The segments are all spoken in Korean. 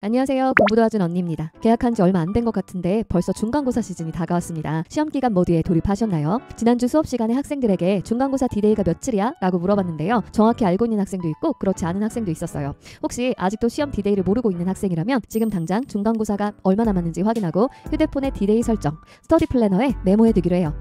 안녕하세요. 공부 도와준 언니입니다. 개학한 지 얼마 안 된 것 같은데 벌써 중간고사 시즌이 다가왔습니다. 시험기간 모드에 돌입하셨나요? 지난주 수업 시간에 학생들에게 중간고사 디데이가 며칠이야? 라고 물어봤는데요. 정확히 알고 있는 학생도 있고 그렇지 않은 학생도 있었어요. 혹시 아직도 시험 디데이를 모르고 있는 학생이라면 지금 당장 중간고사가 얼마 남았는지 확인하고 휴대폰의 디데이 설정, 스터디 플래너에 메모해두기로 해요.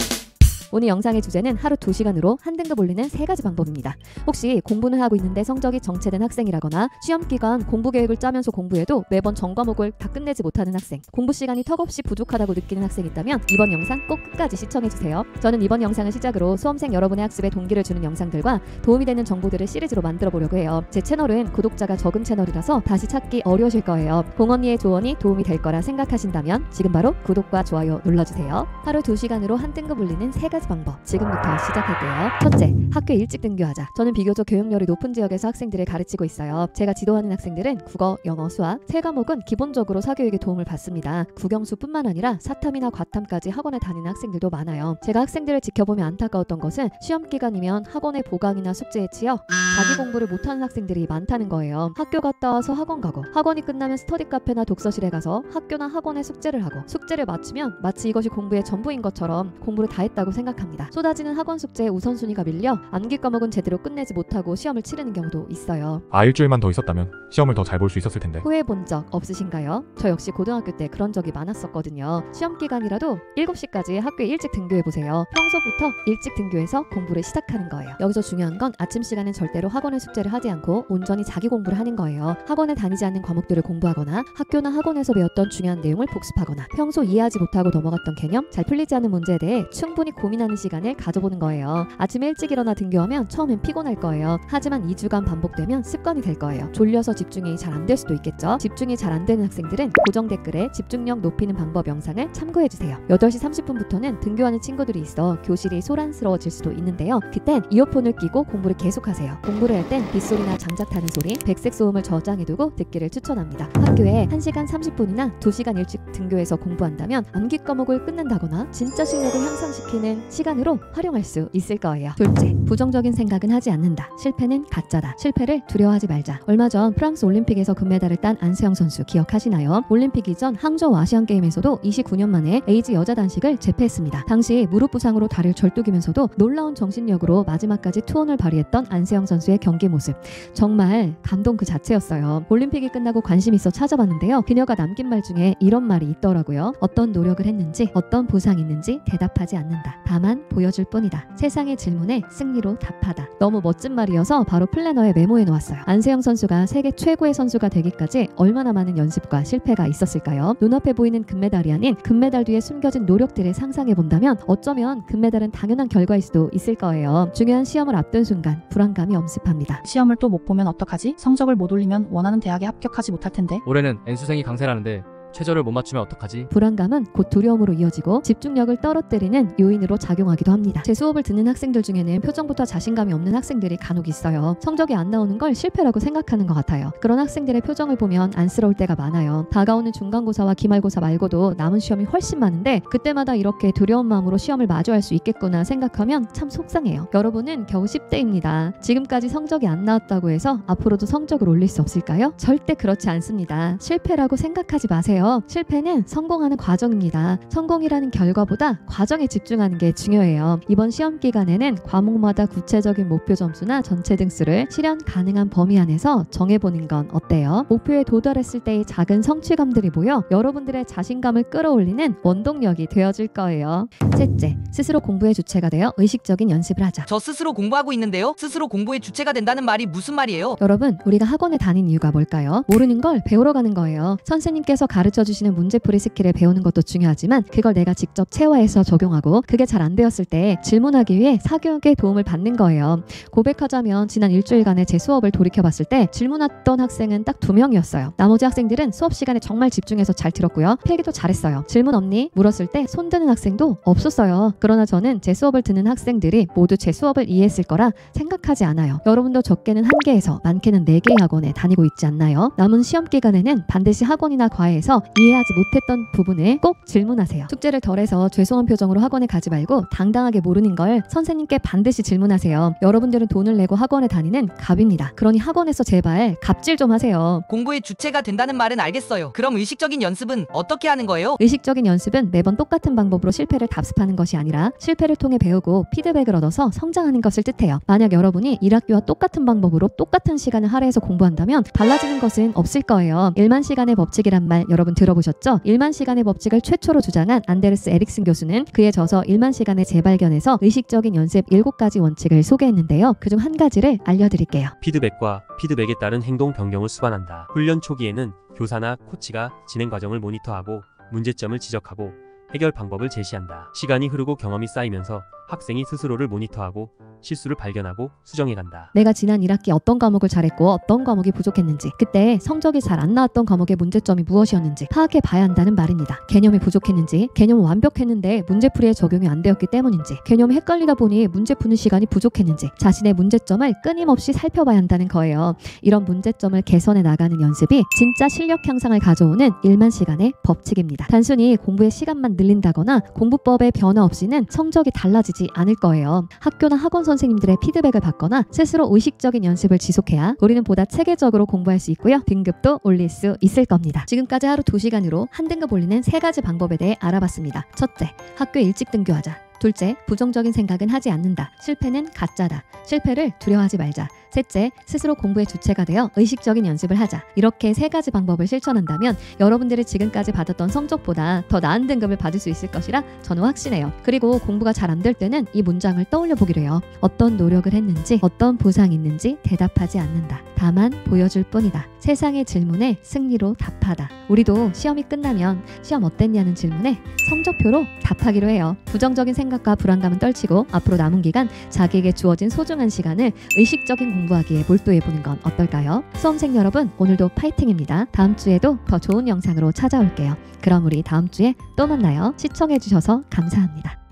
오늘 영상의 주제는 하루 2시간으로 한 등급 올리는 3가지 방법입니다. 혹시 공부는 하고 있는데 성적이 정체된 학생이라거나 시험기간 공부 계획을 짜면서 공부해도 매번 전 과목을 다 끝내지 못하는 학생, 공부 시간이 턱없이 부족하다고 느끼는 학생이 있다면 이번 영상 꼭 끝까지 시청해주세요. 저는 이번 영상을 시작으로 수험생 여러분의 학습에 동기를 주는 영상들과 도움이 되는 정보들을 시리즈로 만들어 보려고 해요. 제 채널은 구독자가 적은 채널이라서 다시 찾기 어려우실 거예요. 공언니의 조언이 도움이 될 거라 생각하신다면 지금 바로 구독과 좋아요 눌러주세요. 하루 2시간으로 한 등급 올리는 3가지 방법, 지금부터 시작할게요. 첫째, 학교 일찍 등교하자. 저는 비교적 교육열이 높은 지역에서 학생들을 가르치고 있어요. 제가 지도하는 학생들은 국어, 영어, 수학 3과목은 기본적으로 사교육에 도움을 받습니다. 국영수뿐만 아니라 사탐이나 과탐까지 학원에 다니는 학생들도 많아요. 제가 학생들을 지켜보며 안타까웠던 것은 시험 기간이면 학원의 보강이나 숙제에 치여 자기 공부를 못하는 학생들이 많다는 거예요. 학교 갔다 와서 학원 가고, 학원이 끝나면 스터디 카페나 독서실에 가서 학교나 학원의 숙제를 하고, 숙제를 마치면 마치 이것이 공부의 전부인 것처럼 공부를 다 했다고 생각합니다. 쏟아지는 학원 숙제에 우선순위가 밀려 암기 과목은 제대로 끝내지 못하고 시험을 치르는 경우도 있어요. 일주일만 더 있었다면 시험을 더 잘 볼 수 있었을 텐데. 후회해본 적 없으신가요? 저 역시 고등학교 때 그런 적이 많았었거든요. 시험 기간이라도 7시까지 학교에 일찍 등교해보세요. 평소부터 일찍 등교해서 공부를 시작하는 거예요. 여기서 중요한 건 아침 시간엔 절대로 학원의 숙제를 하지 않고 온전히 자기 공부를 하는 거예요. 학원에 다니지 않는 과목들을 공부하거나 학교나 학원에서 배웠던 중요한 내용을 복습하거나 평소 이해하지 못하고 넘어갔던 개념, 잘 풀리지 않는 문제에 대해 충분히 고민하는 시간을 가져보는 거예요. 아침에 일찍 일어나 등교하면 처음엔 피곤할 거예요. 하지만 2주간 반복되면 습관이 될 거예요. 졸려서 집중이 잘 안 될 수도 있겠죠. 집중이 잘 안 되는 학생들은 고정 댓글에 집중력 높이는 방법 영상을 참고해주세요. 8시 30분부터는 등교하는 친구들이 있어 교실이 소란스러워질 수도 있는데요. 그땐 이어폰을 끼고 공부를 계속하세요. 공부를 할 땐 빗소리나 장작 타는 소리, 백색 소음을 저장해두고 듣기를 추천합니다. 학교에 1시간 30분이나 2시간 일찍 등교해서 공부한다면 암기 과목을 끝낸다거나 진짜 실력을 향상시키는 시간으로 활용할 수 있을 거예요. 둘째, 부정적인 생각은 하지 않는다. 실패는 가짜다. 실패를 두려워하지 말자. 얼마 전 프랑스 올림픽에서 금메달을 딴 안수영 선수 기억하시나요? 올림픽 이전 항저우 아시안게임에서도 29년 만에 에이즈 여자 단식을 재패했습니다. 당시 무릎 부상으로 다리를 절뚝이면서도 놀라운 정신력으로 마지막까지 투혼을 발휘했던 안수영 선수의 경기 모습, 정말 감동 그 자체였어요. 올림픽이 끝나고 관심 있어 찾아봤는데요. 그녀가 남긴 말 중에 이런 말이 있더라고요. 어떤 노력을 했는지, 어떤 보상이 있는지 대답하지 않는다. 다만 보여줄 뿐이다. 세상의 질문에 승리로 답하다. 너무 멋진 말이어서 바로 플래너에 메모해 놓았어요. 안세영 선수가 세계 최고의 선수가 되기까지 얼마나 많은 연습과 실패가 있었을까요? 눈앞에 보이는 금메달이 아닌 금메달 뒤에 숨겨진 노력들을 상상해 본다면 어쩌면 금메달은 당연한 결과일 수도 있을 거예요. 중요한 시험을 앞둔 순간 불안감이 엄습합니다. 시험을 또 못 보면 어떡하지? 성적을 못 올리면 원하는 대학에 합격하지 못할 텐데. 올해는 N수생이 강세라는데 최저를 못 맞추면 어떡하지? 불안감은 곧 두려움으로 이어지고 집중력을 떨어뜨리는 요인으로 작용하기도 합니다. 제 수업을 듣는 학생들 중에는 표정부터 자신감이 없는 학생들이 간혹 있어요. 성적이 안 나오는 걸 실패라고 생각하는 것 같아요. 그런 학생들의 표정을 보면 안쓰러울 때가 많아요. 다가오는 중간고사와 기말고사 말고도 남은 시험이 훨씬 많은데 그때마다 이렇게 두려운 마음으로 시험을 마주할 수 있겠구나 생각하면 참 속상해요. 여러분은 겨우 10대입니다. 지금까지 성적이 안 나왔다고 해서 앞으로도 성적을 올릴 수 없을까요? 절대 그렇지 않습니다. 실패라고 생각하지 마세요. 실패는 성공하는 과정입니다. 성공이라는 결과보다 과정에 집중하는 게 중요해요. 이번 시험 기간에는 과목마다 구체적인 목표 점수나 전체 등수를 실현 가능한 범위 안에서 정해보는 건 어때요? 목표에 도달했을 때의 작은 성취감들이 모여 여러분들의 자신감을 끌어올리는 원동력이 되어줄 거예요. 셋째, 스스로 공부의 주체가 되어 의식적인 연습을 하자. 저 스스로 공부하고 있는데요. 스스로 공부의 주체가 된다는 말이 무슨 말이에요? 여러분, 우리가 학원에 다닌 이유가 뭘까요? 모르는 걸 배우러 가는 거예요. 선생님께서 가르쳐주시는 문제풀이 스킬을 배우는 것도 중요하지만 그걸 내가 직접 체화해서 적용하고 그게 잘 안 되었을 때 질문하기 위해 사교육의 도움을 받는 거예요. 고백하자면 지난 일주일간의 제 수업을 돌이켜봤을 때 질문했던 학생은 딱 2명이었어요. 나머지 학생들은 수업 시간에 정말 집중해서 잘 들었고요. 필기도 잘했어요. 질문 없니? 물었을 때 손드는 학생도 없었어요. 그러나 저는 제 수업을 듣는 학생들이 모두 제 수업을 이해했을 거라 생각하지 않아요. 여러분도 적게는 1개에서 많게는 4개의 학원에 다니고 있지 않나요? 남은 시험 기간에는 반드시 학원이나 과외에서 학원에서 이해하지 못했던 부분을 꼭 질문하세요. 숙제를 덜해서 죄송한 표정으로 학원에 가지 말고 당당하게 모르는 걸 선생님께 반드시 질문하세요. 여러분들은 돈을 내고 학원에 다니는 갑입니다. 그러니 학원에서 제발 갑질 좀 하세요. 공부의 주체가 된다는 말은 알겠어요. 그럼 의식적인 연습은 어떻게 하는 거예요? 의식적인 연습은 매번 똑같은 방법으로 실패를 답습하는 것이 아니라 실패를 통해 배우고 피드백을 얻어서 성장하는 것을 뜻해요. 만약 여러분이 1학기와 똑같은 방법으로 똑같은 시간을 할애해서 공부한다면 달라지는 것은 없을 거예요. 1만 시간의 법칙이란 말 여러분 들어보셨죠? 1만 시간의 법칙을 최초로 주장한 안데르스 에릭슨 교수는 그의 저서 1만 시간의 재발견에서 의식적인 연습 7가지 원칙을 소개했는데요. 그중 한 가지를 알려드릴게요. 피드백과 피드백에 따른 행동 변경을 수반한다. 훈련 초기에는 교사나 코치가 진행 과정을 모니터하고 문제점을 지적하고 해결 방법을 제시한다. 시간이 흐르고 경험이 쌓이면서 학생이 스스로를 모니터하고 실수를 발견하고 수정해간다. 내가 지난 1학기 어떤 과목을 잘했고 어떤 과목이 부족했는지, 그때 성적이 잘 안 나왔던 과목의 문제점이 무엇이었는지 파악해 봐야 한다는 말입니다. 개념이 부족했는지, 개념은 완벽했는데 문제풀이에 적용이 안 되었기 때문인지, 개념이 헷갈리다 보니 문제 푸는 시간이 부족했는지, 자신의 문제점을 끊임없이 살펴봐야 한다는 거예요. 이런 문제점을 개선해 나가는 연습이 진짜 실력 향상을 가져오는 1만 시간의 법칙입니다. 단순히 공부의 시간만 늘린다거나 공부법의 변화 없이는 성적이 달라지지 않을 거예요. 학교나 학원 선생님들의 피드백을 받거나 스스로 의식적인 연습을 지속해야 우리는 보다 체계적으로 공부할 수 있고요. 등급도 올릴 수 있을 겁니다. 지금까지 하루 2시간으로 한 등급 올리는 3가지 방법에 대해 알아봤습니다. 첫째, 학교에 일찍 등교하자. 둘째, 부정적인 생각은 하지 않는다. 실패는 가짜다. 실패를 두려워하지 말자. 셋째, 스스로 공부의 주체가 되어 의식적인 연습을 하자. 이렇게 3가지 방법을 실천한다면 여러분들이 지금까지 받았던 성적보다 더 나은 등급을 받을 수 있을 것이라 저는 확신해요. 그리고 공부가 잘 안 될 때는 이 문장을 떠올려 보기로 해요. 어떤 노력을 했는지, 어떤 보상이 있는지 대답하지 않는다. 다만 보여줄 뿐이다. 세상의 질문에 승리로 답하다. 우리도 시험이 끝나면 시험 어땠냐는 질문에 성적표로 답하기로 해요. 부정적인 생각과 불안감은 떨치고 앞으로 남은 기간 자기에게 주어진 소중한 시간을 의식적인 공부하기에 몰두해보는 건 어떨까요? 수험생 여러분, 오늘도 파이팅입니다. 다음 주에도 더 좋은 영상으로 찾아올게요. 그럼 우리 다음 주에 또 만나요. 시청해주셔서 감사합니다.